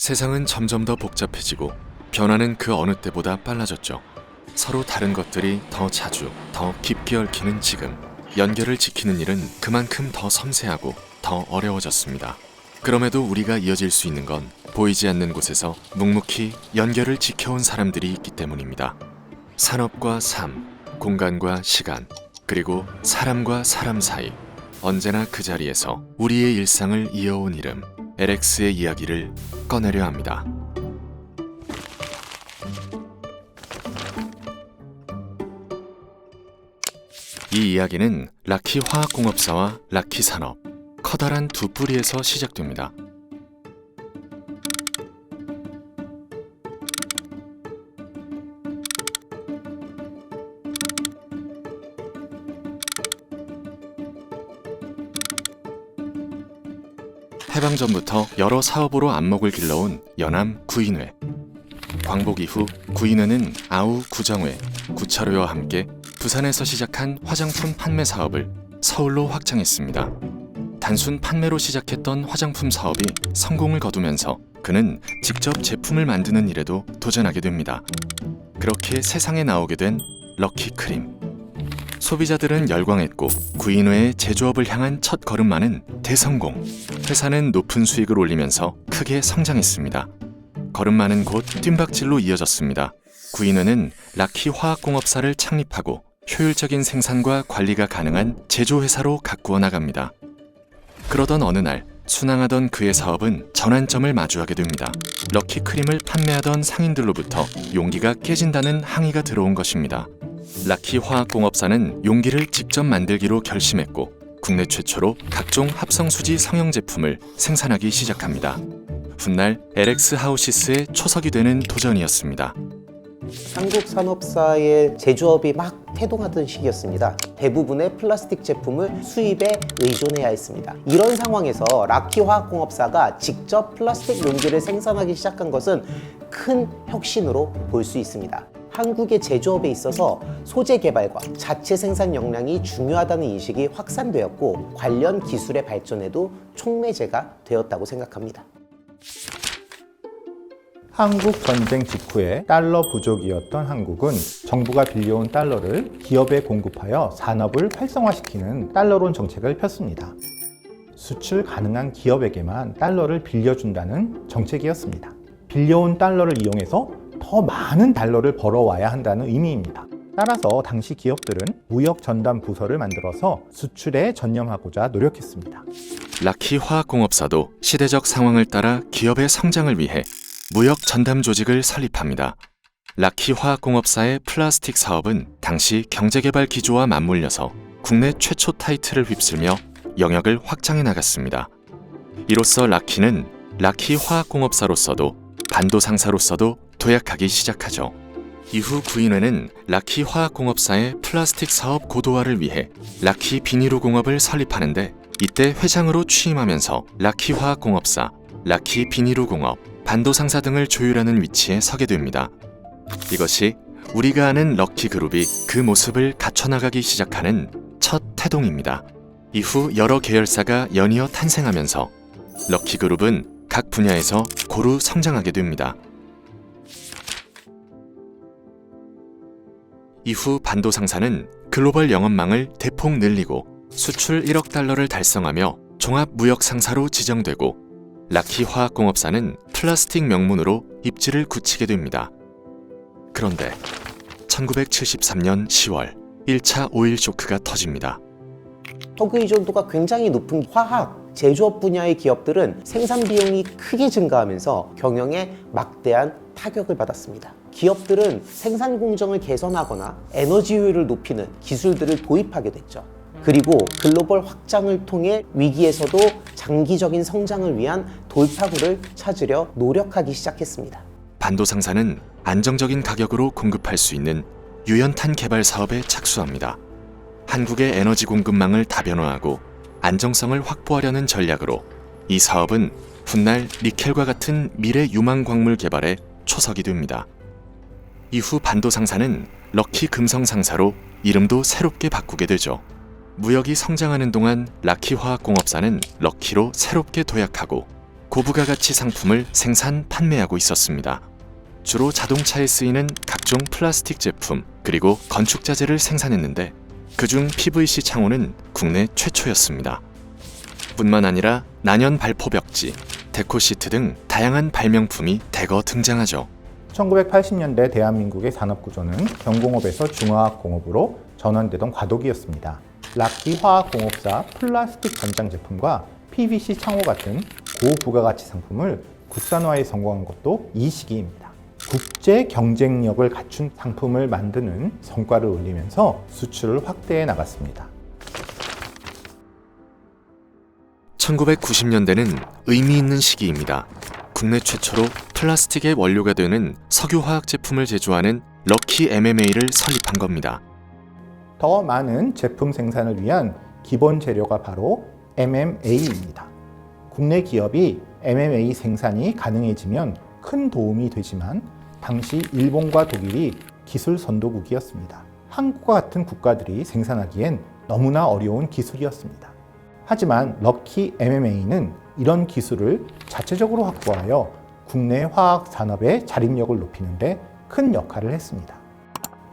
세상은 점점 더 복잡해지고 변화는 그 어느 때보다 빨라졌죠. 서로 다른 것들이 더 자주, 더 깊게 얽히는 지금, 연결을 지키는 일은 그만큼 더 섬세하고 더 어려워졌습니다. 그럼에도 우리가 이어질 수 있는 건 보이지 않는 곳에서 묵묵히 연결을 지켜온 사람들이 있기 때문입니다. 산업과 삶, 공간과 시간, 그리고 사람과 사람 사이, 언제나 그 자리에서 우리의 일상을 이어온 이름, LX의 이야기를 꺼내려 합니다. 이 이야기는 락키 화학공업사와 락키 산업, 커다란 두 뿌리에서 시작됩니다. 해방 전부터 여러 사업으로 안목을 길러온 연암 구인회. 광복 이후 구인회는 아우 구정회, 구철회와 함께 부산에서 시작한 화장품 판매 사업을 서울로 확장했습니다. 단순 판매로 시작했던 화장품 사업이 성공을 거두면서 그는 직접 제품을 만드는 일에도 도전하게 됩니다. 그렇게 세상에 나오게 된 럭키크림. 소비자들은 열광했고 구인회의 제조업을 향한 첫 걸음마는 대성공. 회사는 높은 수익을 올리면서 크게 성장했습니다. 걸음마는 곧 뜀박질로 이어졌습니다. 구인회는 락키 화학공업사를 창립하고 효율적인 생산과 관리가 가능한 제조회사로 가꾸어 나갑니다. 그러던 어느 날 순항하던 그의 사업은 전환점을 마주하게 됩니다. 럭키크림을 판매하던 상인들로부터 용기가 깨진다는 항의가 들어온 것입니다. 락키 화학공업사는 용기를 직접 만들기로 결심했고 국내 최초로 각종 합성수지 성형 제품을 생산하기 시작합니다. 훗날 LX 하우시스의 초석이 되는 도전이었습니다. 한국 산업사의 제조업이 막 태동하던 시기였습니다. 대부분의 플라스틱 제품을 수입에 의존해야 했습니다. 이런 상황에서 락키 화학공업사가 직접 플라스틱 용기를 생산하기 시작한 것은 큰 혁신으로 볼 수 있습니다. 한국의 제조업에 있어서 소재 개발과 자체 생산 역량이 중요하다는 인식이 확산되었고 관련 기술의 발전에도 촉매제가 되었다고 생각합니다. 한국 전쟁 직후에 달러 부족이었던 한국은 정부가 빌려온 달러를 기업에 공급하여 산업을 활성화시키는 달러론 정책을 폈습니다. 수출 가능한 기업에게만 달러를 빌려준다는 정책이었습니다. 빌려온 달러를 이용해서 더 많은 달러를 벌어와야 한다는 의미입니다. 따라서 당시 기업들은 무역 전담 부서를 만들어서 수출에 전념하고자 노력했습니다. 락키 화학공업사도 시대적 상황을 따라 기업의 성장을 위해 무역 전담 조직을 설립합니다. 락키 화학공업사의 플라스틱 사업은 당시 경제개발 기조와 맞물려서 국내 최초 타이틀을 휩쓸며 영역을 확장해 나갔습니다. 이로써 락키는 락키 화학공업사로서도 반도 상사로서도 도약하기 시작하죠. 이후 구인회는 락키 화학공업사의 플라스틱 사업 고도화를 위해 락키 비니루공업을 설립하는데 이때 회장으로 취임하면서 락키 화학공업사, 락키 비니루공업, 반도 상사 등을 조율하는 위치에 서게 됩니다. 이것이 우리가 아는 럭키그룹이 그 모습을 갖춰나가기 시작하는 첫 태동입니다. 이후 여러 계열사가 연이어 탄생하면서 럭키그룹은 각 분야에서 고루 성장하게 됩니다. 이후 반도 상사는 글로벌 영업망을 대폭 늘리고 수출 1억 달러를 달성하며 종합 무역 상사로 지정되고 락키 화학공업사는 플라스틱 명문으로 입지를 굳히게 됩니다. 그런데 1973년 10월 1차 오일 쇼크가 터집니다. 석유 의존도가 굉장히 높은 화학, 제조업 분야의 기업들은 생산 비용이 크게 증가하면서 경영에 막대한 타격을 받았습니다. 기업들은 생산 공정을 개선하거나 에너지 효율을 높이는 기술들을 도입하게 됐죠. 그리고 글로벌 확장을 통해 위기에서도 장기적인 성장을 위한 돌파구를 찾으려 노력하기 시작했습니다. 반도 상사는 안정적인 가격으로 공급할 수 있는 유연탄 개발 사업에 착수합니다. 한국의 에너지 공급망을 다변화하고 안정성을 확보하려는 전략으로 이 사업은 훗날 니켈과 같은 미래 유망 광물 개발에 초석이 됩니다. 이후 반도 상사는 럭키 금성 상사로 이름도 새롭게 바꾸게 되죠. 무역이 성장하는 동안 락키 화학공업사는 럭키로 새롭게 도약하고 고부가가치 상품을 생산, 판매하고 있었습니다. 주로 자동차에 쓰이는 각종 플라스틱 제품 그리고 건축자재를 생산했는데 그중 PVC 창호는 국내 최초였습니다. 뿐만 아니라 난연 발포 벽지, 데코 시트 등 다양한 발명품이 대거 등장하죠. 1980년대 대한민국의 산업구조는 경공업에서 중화학공업으로 전환되던 과도기였습니다. 락키 화학공업사 플라스틱 전장 제품과 PVC 창호 같은 고부가가치 상품을 국산화에 성공한 것도 이 시기입니다. 국제 경쟁력을 갖춘 상품을 만드는 성과를 올리면서 수출을 확대해 나갔습니다. 1990년대는 의미 있는 시기입니다. 국내 최초로 플라스틱의 원료가 되는 석유화학 제품을 제조하는 럭키 MMA를 설립한 겁니다. 더 많은 제품 생산을 위한 기본 재료가 바로 MMA입니다. 국내 기업이 MMA 생산이 가능해지면 큰 도움이 되지만 당시 일본과 독일이 기술 선도국이었습니다. 한국과 같은 국가들이 생산하기엔 너무나 어려운 기술이었습니다. 하지만 럭키 MMA는 이런 기술을 자체적으로 확보하여 국내 화학 산업의 자립력을 높이는 데 큰 역할을 했습니다.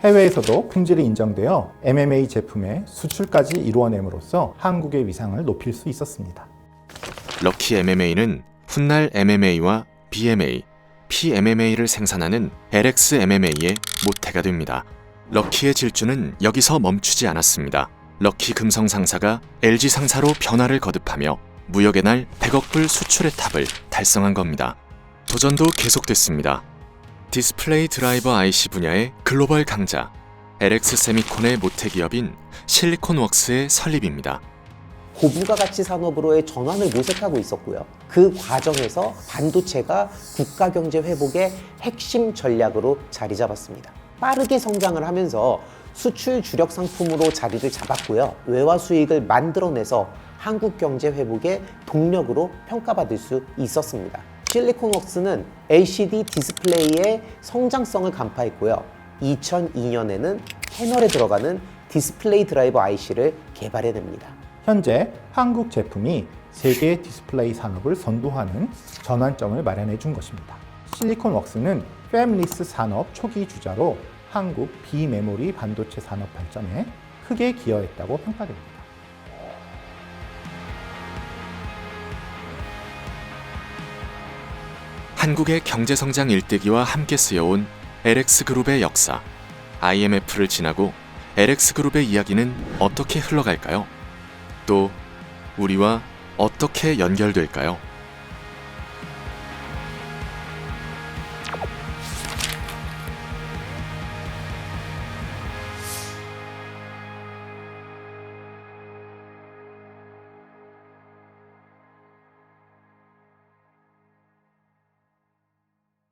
해외에서도 품질이 인정되어 MMA 제품의 수출까지 이루어냄으로써 한국의 위상을 높일 수 있었습니다. 럭키 MMA는 훗날 MMA와 BMA, PMMA를 생산하는 LX MMA의 모태가 됩니다. 럭키의 질주는 여기서 멈추지 않았습니다. 럭키 금성 상사가 LG 상사로 변화를 거듭하며 무역의 날 100억 불 수출의 탑을 달성한 겁니다. 도전도 계속됐습니다. 디스플레이 드라이버 IC 분야의 글로벌 강자 LX 세미콘의 모태 기업인 실리콘웍스의 설립입니다. 고부가가치 산업으로의 전환을 모색하고 있었고요. 그 과정에서 반도체가 국가 경제 회복의 핵심 전략으로 자리 잡았습니다. 빠르게 성장을 하면서 수출 주력 상품으로 자리를 잡았고요. 외화 수익을 만들어내서 한국 경제 회복의 동력으로 평가받을 수 있었습니다. 실리콘웍스는 LCD 디스플레이의 성장성을 간파했고요. 2002년에는 패널에 들어가는 디스플레이 드라이버 IC를 개발해냅니다. 현재 한국 제품이 세계 디스플레이 산업을 선도하는 전환점을 마련해 준 것입니다. 실리콘웍스는 패밀리스 산업 초기 주자로 한국 비메모리 반도체 산업 발전에 크게 기여했다고 평가됩니다. 한국의 경제성장 일대기와 함께 쓰여온 LX그룹의 역사, IMF를 지나고 LX그룹의 이야기는 어떻게 흘러갈까요? 또 우리와 어떻게 연결될까요?